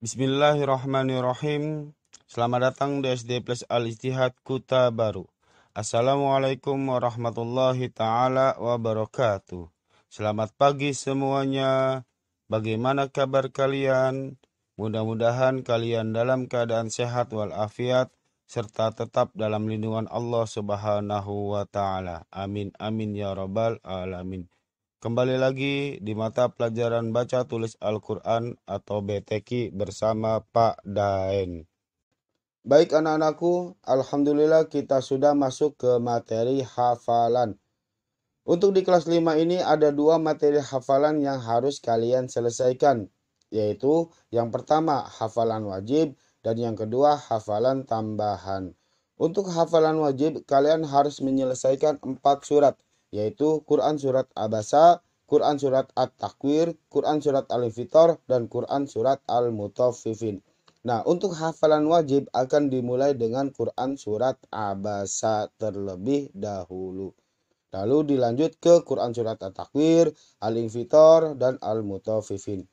Bismillahirrahmanirrahim. Selamat datang di SD Plus Al-Ijtihad Kuta Baru. Assalamualaikum warahmatullahi ta'ala wabarakatuh. Selamat pagi semuanya. Bagaimana kabar kalian? Mudah-mudahan kalian dalam keadaan sehat walafiat serta tetap dalam lindungan Allah Subhanahu wa ta'ala. Amin amin ya rabbal alamin. Kembali lagi di mata pelajaran baca tulis Al-Quran atau BTQ bersama Pak Daen. Baik anak-anakku, Alhamdulillah kita sudah masuk ke materi hafalan. Untuk di kelas 5 ini ada dua materi hafalan yang harus kalian selesaikan. Yaitu yang pertama hafalan wajib dan yang kedua hafalan tambahan. Untuk hafalan wajib kalian harus menyelesaikan 4 surat. Yaitu Quran Surat Abasa, Quran Surat At-Takwir, Quran Surat Al-Infitor, dan Quran Surat Al-Mutaffifin. Nah, untuk hafalan wajib akan dimulai dengan Quran Surat Abasa terlebih dahulu. Lalu dilanjut ke Quran Surat At-Takwir, Al-Infitor, dan Al-Mutaffifin.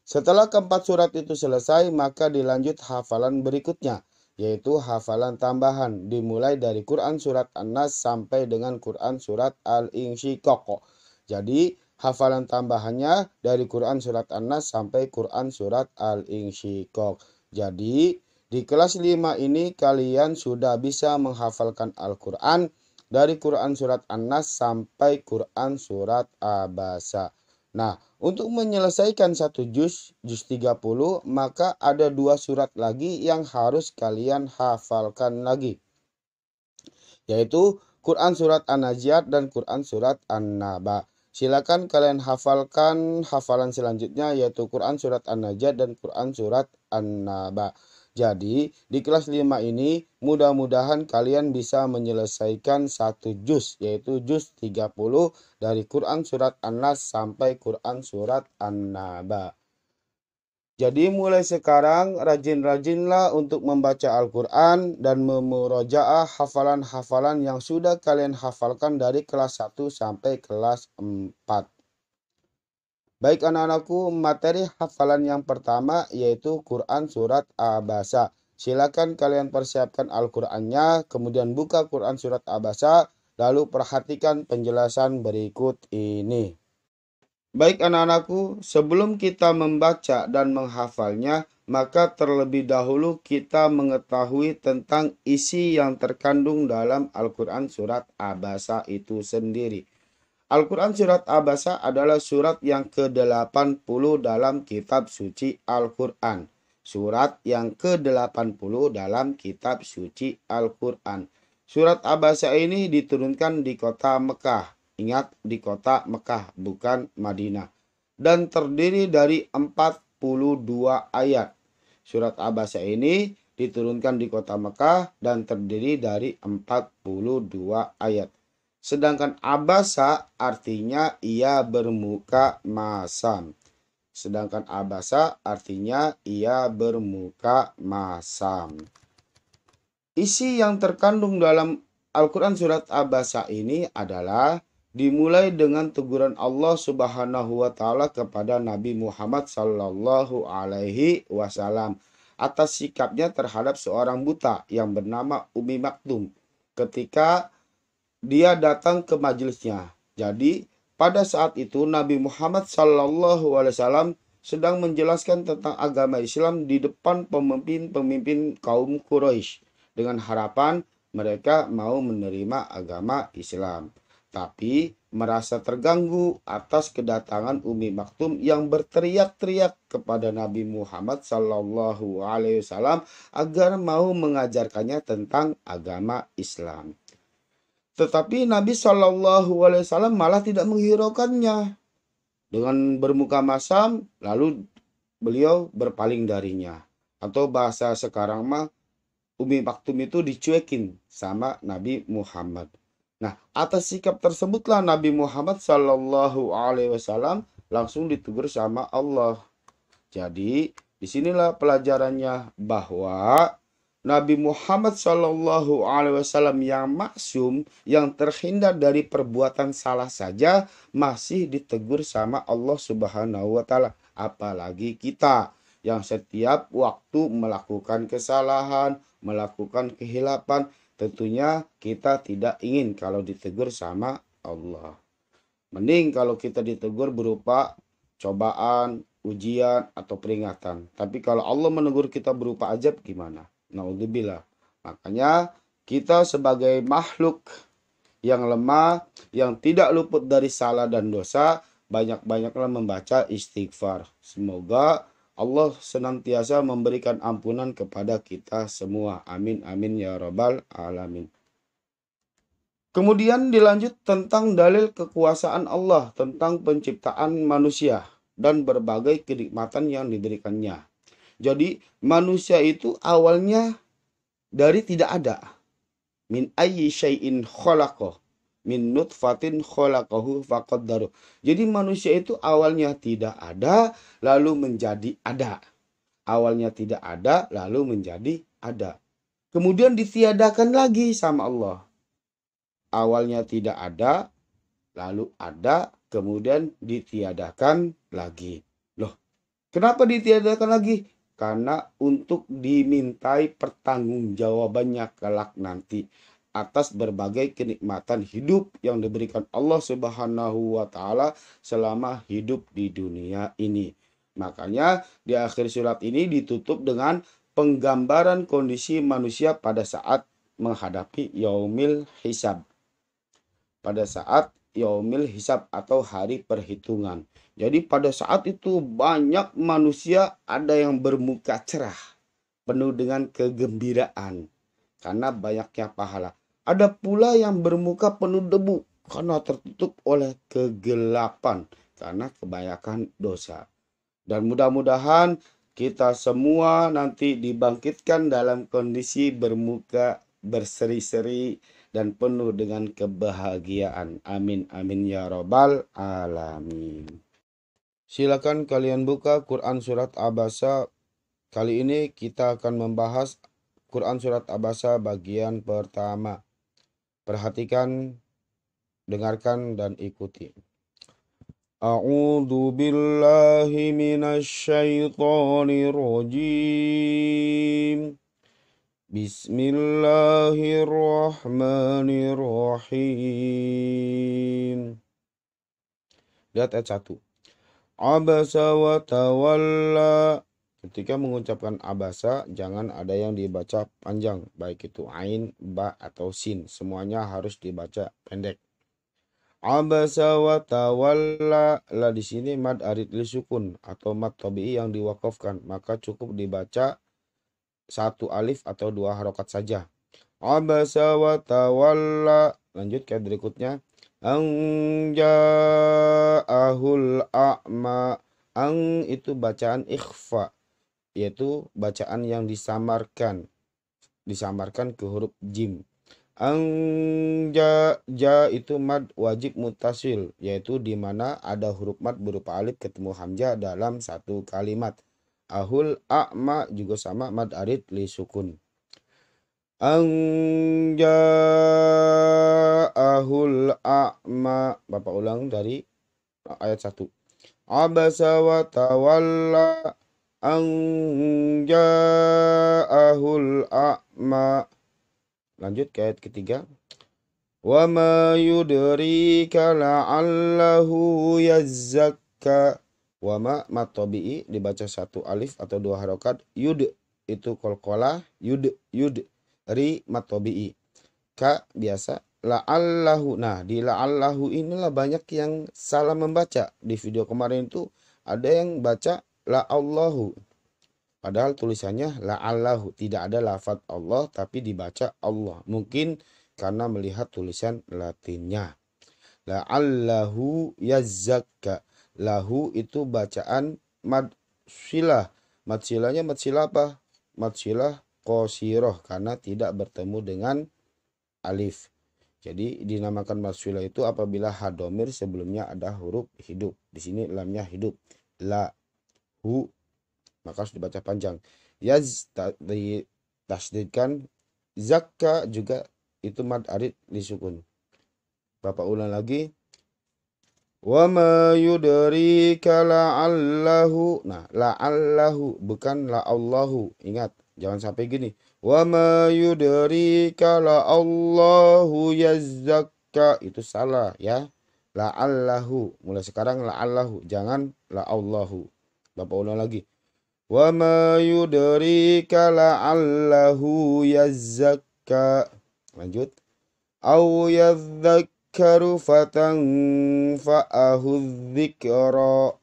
Setelah keempat surat itu selesai, maka dilanjut hafalan berikutnya, yaitu hafalan tambahan, dimulai dari Quran Surat An-Nas sampai dengan Quran Surat Al-Insyiqaq. Jadi, hafalan tambahannya dari Quran Surat An-Nas sampai Quran Surat Al-Insyiqaq. Jadi, di kelas 5 ini kalian sudah bisa menghafalkan Al-Quran dari Quran Surat An-Nas sampai Quran Surat Abasa. Nah, untuk menyelesaikan satu juz 30, maka ada 2 surat lagi yang harus kalian hafalkan lagi. Yaitu Quran Surat An-Naziat dan Quran Surat An-Naba. Silakan kalian hafalkan hafalan selanjutnya yaitu Quran Surat An-Naziat dan Quran Surat An-Naba. Jadi di kelas 5 ini mudah-mudahan kalian bisa menyelesaikan satu juz yaitu juz 30 dari Quran Surat An-Nas sampai Quran Surat An-Naba. Jadi mulai sekarang rajin-rajinlah untuk membaca Al-Quran dan memurojaah hafalan-hafalan yang sudah kalian hafalkan dari kelas 1 sampai kelas 4. Baik anak-anakku, materi hafalan yang pertama yaitu Quran Surat Abasa. Silakan kalian persiapkan Al-Qurannya, kemudian buka Quran Surat Abasa, lalu perhatikan penjelasan berikut ini. Baik anak-anakku, sebelum kita membaca dan menghafalnya, maka terlebih dahulu kita mengetahui tentang isi yang terkandung dalam Al-Quran Surat Abasa itu sendiri. Al-Quran Surat Abasa adalah surat yang ke-80 dalam kitab suci Al-Quran. Surat yang ke-80 dalam kitab suci Al-Quran. Surat Abasa ini diturunkan di kota Mekah. Ingat, di kota Mekah, bukan Madinah. Dan terdiri dari 42 ayat. Surat Abasa ini diturunkan di kota Mekah dan terdiri dari 42 ayat. Sedangkan Abasa artinya ia bermuka masam. Sedangkan Abasa artinya ia bermuka masam. Isi yang terkandung dalam Al-Quran Surat Abasa ini adalah dimulai dengan teguran Allah Subhanahu wa taala kepada Nabi Muhammad sallallahu alaihi wasallam atas sikapnya terhadap seorang buta yang bernama Umi Maktum ketika dia datang ke majelisnya. Jadi pada saat itu Nabi Muhammad sallallahu alaihi wasallam sedang menjelaskan tentang agama Islam di depan pemimpin-pemimpin kaum Quraisy dengan harapan mereka mau menerima agama Islam. Tapi merasa terganggu atas kedatangan Umi Maktum yang berteriak-teriak kepada Nabi Muhammad sallallahu alaihi wasallam agar mau mengajarkannya tentang agama Islam. Tetapi Nabi sallallahu alaihi wasallam malah tidak menghiraukannya. Dengan bermuka masam, lalu beliau berpaling darinya. Atau bahasa sekarang mah, Umi Maktum itu dicuekin sama Nabi Muhammad. Nah, atas sikap tersebutlah Nabi Muhammad sallallahu alaihi wasallam langsung ditegur sama Allah. Jadi, disinilah pelajarannya bahwa Nabi Muhammad sallallahu alaihi wasallam yang maksum, yang terhindar dari perbuatan salah saja masih ditegur sama Allah Subhanahu wa taala, apalagi kita yang setiap waktu melakukan kesalahan, melakukan kehilapan. Tentunya kita tidak ingin kalau ditegur sama Allah. Mending kalau kita ditegur berupa cobaan, ujian, atau peringatan. Tapi kalau Allah menegur kita berupa azab gimana? Naudzubillah. Makanya kita sebagai makhluk yang lemah, yang tidak luput dari salah dan dosa, banyak-banyaklah membaca istighfar. Semoga Allah senantiasa memberikan ampunan kepada kita semua. Amin, amin ya rabbal alamin. Kemudian dilanjut tentang dalil kekuasaan Allah, tentang penciptaan manusia dan berbagai kenikmatan yang diberikannya. Jadi manusia itu awalnya dari tidak ada. Min ayyi syai'in khalaqah. Min nutfatin khalaqahu faqaddaru. Jadi manusia itu awalnya tidak ada, lalu menjadi ada. Awalnya tidak ada, lalu menjadi ada. Kemudian ditiadakan lagi sama Allah. Awalnya tidak ada, lalu ada, kemudian ditiadakan lagi. Loh, kenapa ditiadakan lagi? Karena untuk dimintai pertanggungjawabannya kelak nanti atas berbagai kenikmatan hidup yang diberikan Allah Subhanahu wa taala selama hidup di dunia ini. Makanya di akhir surat ini ditutup dengan penggambaran kondisi manusia pada saat menghadapi yaumil hisab. Pada saat yaumil hisab atau hari perhitungan. Jadi pada saat itu banyak manusia ada yang bermuka cerah, penuh dengan kegembiraan karena banyaknya pahala. Ada pula yang bermuka penuh debu karena tertutup oleh kegelapan karena kebanyakan dosa. Dan mudah-mudahan kita semua nanti dibangkitkan dalam kondisi bermuka berseri-seri dan penuh dengan kebahagiaan. Amin, amin ya robbal alamin. Silakan kalian buka Quran Surat Abasa. Kali ini kita akan membahas Quran Surat Abasa bagian pertama. Perhatikan, dengarkan, dan ikuti. A'udzu billahi minasy syaithanir rajim. Bismillahirrahmanirrahim. Lihat ayat 1. Abasa wa tawalla. Ketika mengucapkan abasa, jangan ada yang dibaca panjang, baik itu ain, ba, atau sin. Semuanya harus dibaca pendek. Abasa wa tawalla. Lah di sini mad arid li sukun atau mad tabi'i yang diwakafkan, maka cukup dibaca satu alif atau dua harokat saja. Abasa wa tawalla. Lanjut ke berikutnya. Anja'ahul a'ma. Ang itu bacaan ikhfa, yaitu bacaan yang disamarkan ke huruf jim. Anja itu mad wajib mutasil, yaitu di mana ada huruf mad berupa alif ketemu hamzah dalam satu kalimat. Ahul a'ma juga sama mad arid li sukun. Anja'ahul a'ma. Bapak ulang dari ayat 1. Abasa wa tawalla anja'ahul a'ma. Lanjut ke ayat ketiga. Wa ma yudrika la'allahu yazzakka. Wa ma matobi'i dibaca satu alif atau dua harokat. Yud itu kolkola. Yud ri matobi'i. Ka biasa. La'allahu. Nah di la'allahu inilah banyak yang salah membaca. Di video kemarin itu ada yang baca la'allahu. Padahal tulisannya la'allahu. Tidak ada lafaz Allah tapi dibaca Allah. Mungkin karena melihat tulisan latinnya. La'allahu yazzakka. Lahu itu bacaan mad silah. Mad silahnya mad silah apa? Mad silah qasiroh karena tidak bertemu dengan alif. Jadi dinamakan mad silah itu apabila hadomir sebelumnya ada huruf hidup. Di sini lamnya hidup. La hu maka harus dibaca panjang. Yaz ditasdidkan. Zakka juga itu mad arid disukun. Bapak ulang lagi. Wa ma yudrika la'allahu. Nah, la'allahu bukan la'allahu. Ingat, jangan sampai gini. Wa ma yudrika la'allahu yazzakka. Itu salah ya. La'allahu. Mulai sekarang la'allahu. Jangan la'allahu. Bapak ulang lagi. Wa ma yudrika la'allahu yazzakka. Lanjut. Au yadzakkaru fatanfa'ahu dzikra.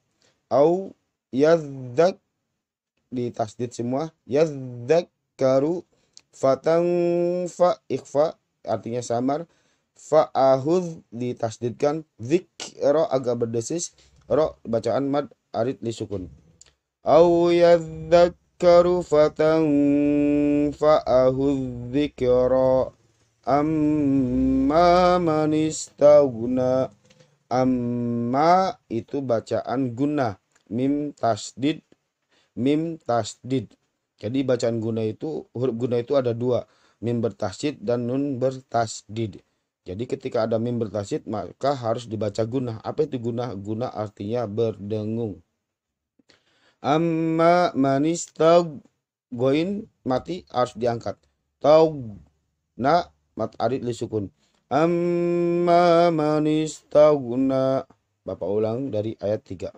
Au yadzak di tasdid semua. Yadzakkaru fatanfa ikhfa artinya samar. Fa'ahud ditasdidkan. Dzikra agak berdesis. Ro bacaan mad arid lisukun. Au yadzakkaru fatanfa'ahu dzikra. Amma man istaghna. Amma itu bacaan guna, mim tasdid. Jadi bacaan guna itu, huruf guna itu ada dua, mim bertasdid dan nun bertasdid. Jadi ketika ada mim bertasdid maka harus dibaca guna. Apa itu guna? Guna artinya berdengung. Amma man istaghgoin mati harus diangkat. Taghna mat arid lisukun. Amma man istaghna. Bapak ulang dari ayat 3.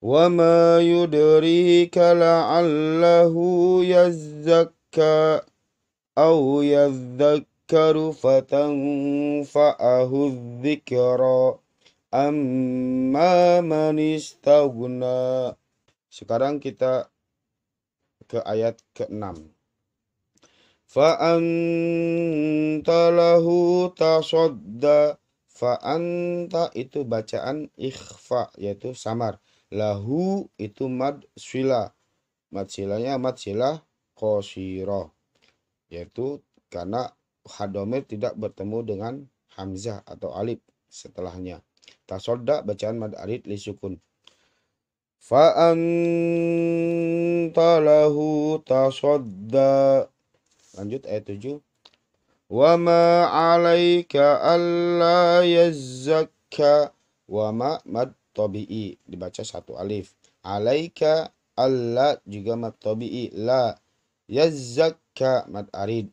Wa ma yudrika la'allahu yazzakka au yadzakkaru fatanfa'ahu dzikra. Amma man istaghna. Sekarang kita ke ayat ke-6. Fa'anta lahu tasodda. Fa'anta itu bacaan ikhfa yaitu samar. Lahu itu mad sila. Mad silanya mad sila qashira. Yaitu karena hadomir tidak bertemu dengan hamzah atau alif setelahnya. Tasodda bacaan mad arid lisukun. Fa'anta lahu tasodda. Lanjut ayat 7. Wa ma 'alaika alla yazzakka. Wa ma mad tabi'i dibaca satu alif. 'Alaika alla juga mad tabi'i. La yazzakka mad arid.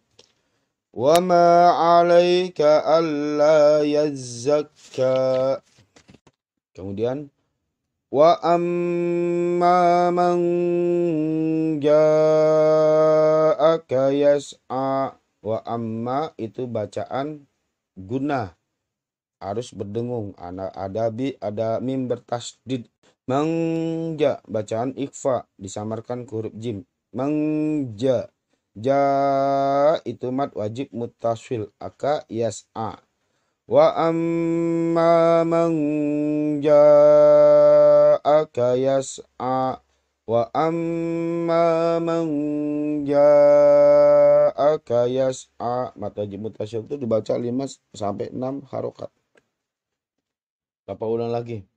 Wa ma 'alaika alla yazzakka. Kemudian wa amma man ja'aka yas'a. Wa amma itu bacaan guna harus berdengung. Ada mim bertasdid. Mangja bacaan ikhfa disamarkan ke huruf jim. Mangja. Ja itu mad wajib muttasil aka yas'a. Wa amma man ja'aka yas'a. Wa amma man ja'aka yas'a. Mad wajib muttasil itu dibaca 5 sampai 6 harokat. Bapak ulang lagi.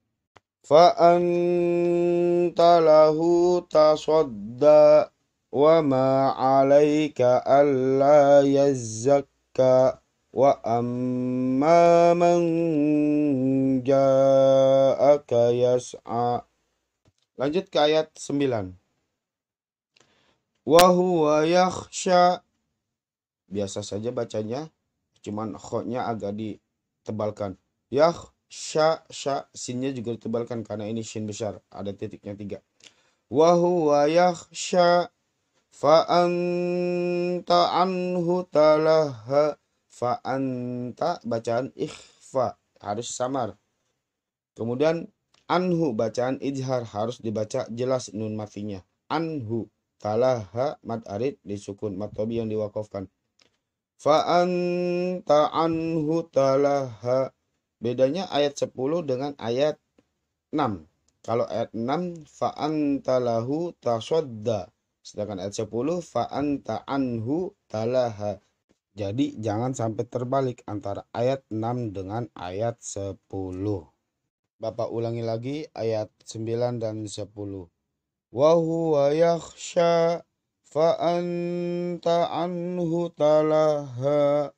Fa anta lahu tasodda. Wa ma 'alaika alla yazzakka. Wa amma man ja'aka yas'a. Lanjut ke ayat 9. Wa huwa yakhsha. Biasa saja bacanya, cuman kho-nya agak ditebalkan. Yakhsha, sinnya juga ditebalkan karena ini shin besar, ada titiknya 3. Wa huwa yakhsha fa anta anhu talaha. Fa anta bacaan ikhfa harus samar. Kemudian anhu bacaan ijhar harus dibaca jelas nun matinya. Anhu talaha mad arid disukun mad tabi yang diwakafkan. Fa anta anhu talaha. Bedanya ayat 10 dengan ayat 6. Kalau ayat 6 fa anta lahu tasodda. Sedangkan ayat 10 fa anta anhu talaha. Jadi jangan sampai terbalik antara ayat 6 dengan ayat 10. Bapak ulangi lagi ayat 9 dan 10. Wa huwa yakhsha fa anta anhu talaha.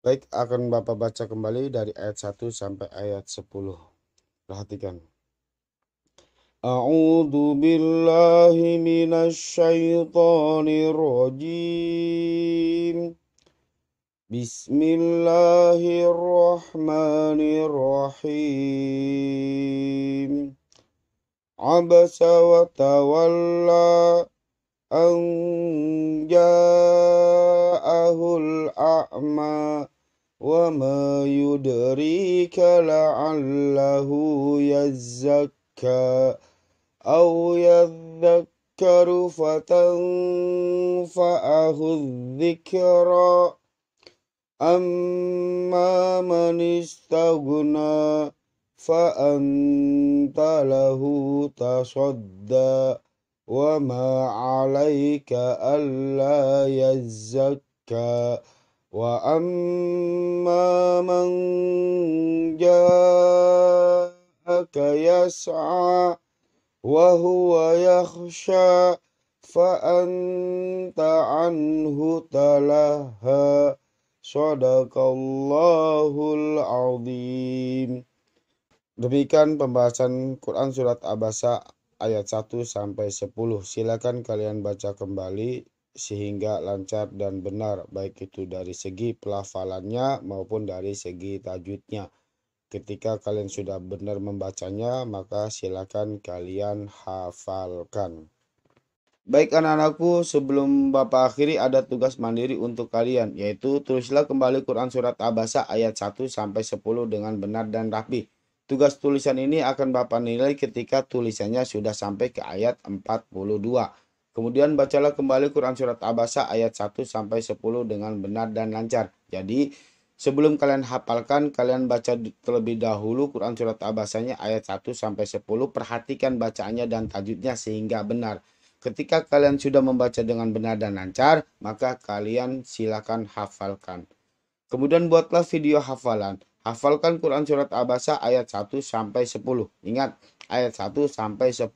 Baik, akan Bapak baca kembali dari ayat 1 sampai ayat 10. Perhatikan. A'udzu billahi minasy syaithanir rajim. Bismillahirrahmanirrahim. Abasa wa tawalla an ja'ahul a'ma wa ma yudrika la'allahu yazzakka aw yadhakkaru fatanfa'ahu dzikra amma man istaghna fa anta lahu tasadda wa ma 'alaika alla yazzakka wa amma man ja'aka yas'a wa huwa yakhsha fa anta anhu talaha. Shadaqallahul azim. Demikian pembahasan Quran surat Abasa ayat 1 sampai 10. Silakan kalian baca kembali sehingga lancar dan benar, baik itu dari segi pelafalannya maupun dari segi tajwidnya. Ketika kalian sudah benar membacanya, maka silakan kalian hafalkan. Baik anak-anakku, sebelum Bapak akhiri ada tugas mandiri untuk kalian, yaitu tulislah kembali Quran surat Abasa ayat 1 sampai 10 dengan benar dan rapi. Tugas tulisan ini akan Bapak nilai ketika tulisannya sudah sampai ke ayat 42. Kemudian bacalah kembali Quran surat Abasa ayat 1 sampai 10 dengan benar dan lancar. Jadi sebelum kalian hafalkan, kalian baca terlebih dahulu Quran surat Abasanya ayat 1 sampai 10, perhatikan bacaannya dan tajwidnya sehingga benar. Ketika kalian sudah membaca dengan benar dan lancar, maka kalian silakan hafalkan. Kemudian buatlah video hafalan. Hafalkan Quran surat Abasa ayat 1 sampai 10. Ingat, ayat 1 sampai 10.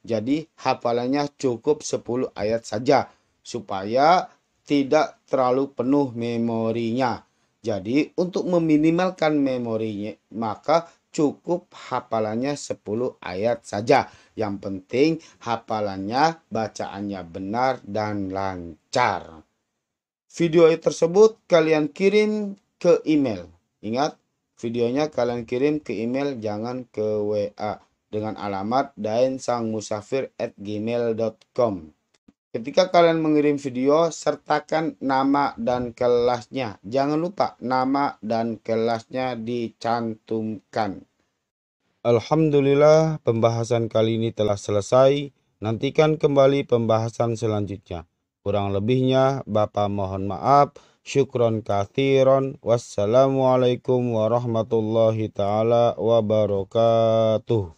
Jadi hafalannya cukup 10 ayat saja supaya tidak terlalu penuh memorinya. Jadi untuk meminimalkan memorinya, maka cukup hafalannya 10 ayat saja. Yang penting hafalannya, bacaannya benar dan lancar. Video tersebut kalian kirim ke email. Ingat, videonya kalian kirim ke email, jangan ke WA. Dengan alamat daensangmusafir@gmail.com. Ketika kalian mengirim video, sertakan nama dan kelasnya. Jangan lupa nama dan kelasnya dicantumkan. Alhamdulillah, pembahasan kali ini telah selesai. Nantikan kembali pembahasan selanjutnya. Kurang lebihnya, Bapak mohon maaf. Syukron kathiron. Wassalamualaikum warahmatullahi ta'ala wabarakatuh.